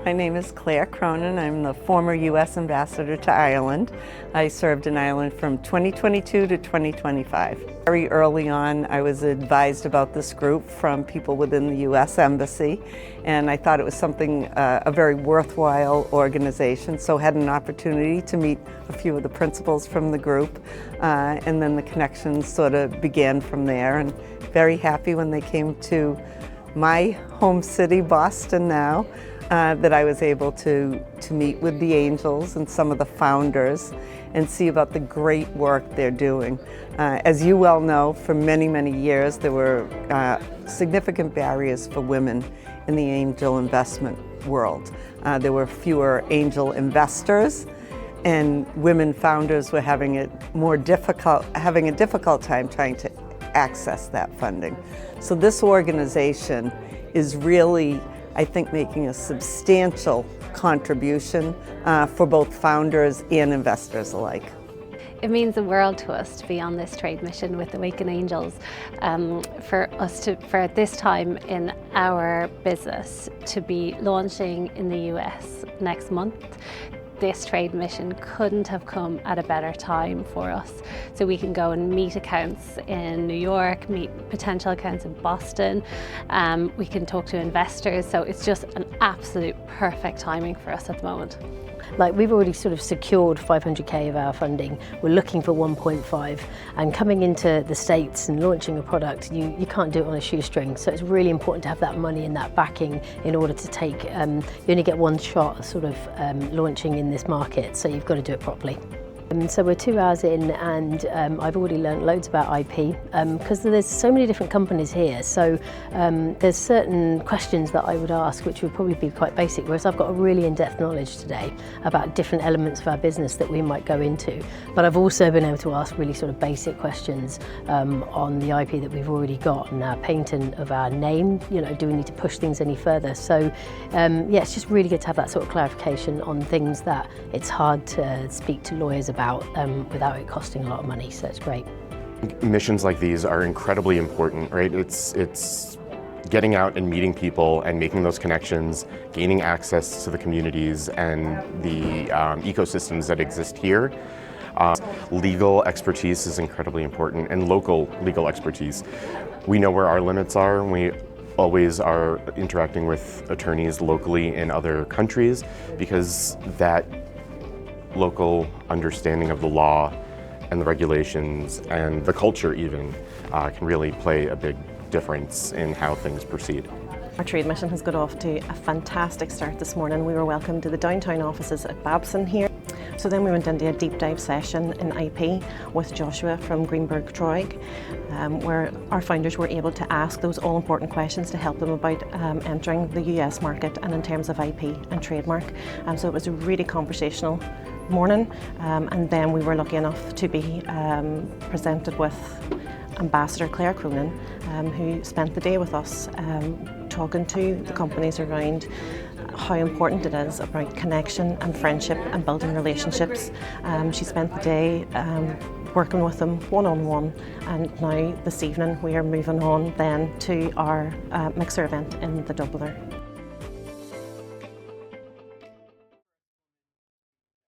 My name is Claire Cronin. I'm the former U.S. Ambassador to Ireland. I served in Ireland from 2022 to 2025. Very early on, I was advised about this group from people within the U.S. Embassy, and I thought it was something, a very worthwhile organization, so had an opportunity to meet a few of the principals from the group, and then the connections sort of began from there, and very happy when they came to my home city, Boston now, that I was able to meet with the angels and some of the founders and see about the great work they're doing. As you well know, for many, many years there were significant barriers for women in the angel investment world. There were fewer angel investors, and women founders were having a difficult time trying to access that funding. So this organization is really, I think, making a substantial contribution for both founders and investors alike. It means the world to us to be on this trade mission with AwakenAngels. For at this time in our business to be launching in the US next month. This trade mission couldn't have come at a better time for us. So we can go and meet accounts in New York, meet potential accounts in Boston. We can talk to investors. So it's just an absolute perfect timing for us at the moment. Like, we've already sort of secured 500k of our funding. We're looking for 1.5, and coming into the States and launching a product, you can't do it on a shoestring. So it's really important to have that money and that backing in order to take, you only get one shot sort of launching in this market, so you've got to do it properly. So we're 2 hours in, and I've already learnt loads about IP because there's so many different companies here. So there's certain questions that I would ask which would probably be quite basic, whereas I've got a really in-depth knowledge today about different elements of our business that we might go into. But I've also been able to ask really sort of basic questions on the IP that we've already got and our patent of our name. You know, do we need to push things any further? So yeah, it's just really good to have that sort of clarification on things that it's hard to speak to lawyers about without it costing a lot of money, so it's great. Missions like these are incredibly important, right? It's getting out and meeting people and making those connections, gaining access to the communities and the ecosystems that exist here. Legal expertise is incredibly important, and local legal expertise. We know where our limits are. We always are interacting with attorneys locally in other countries because that local understanding of the law and the regulations and the culture even can really play a big difference in how things proceed. Our trade mission has got off to a fantastic start this morning. We were welcomed to the downtown offices at Babson here. So then we went into a deep dive session in IP with Joshua from Greenberg Treuig, where our founders were able to ask those all important questions to help them about entering the US market and in terms of IP and trademark. So it was a really conversational morning, and then we were lucky enough to be presented with Ambassador Claire Cronin, who spent the day with us talking to the companies around how important it is about connection and friendship and building relationships. She spent the day working with them one-on-one, and now this evening we are moving on then to our mixer event in the Dubliner.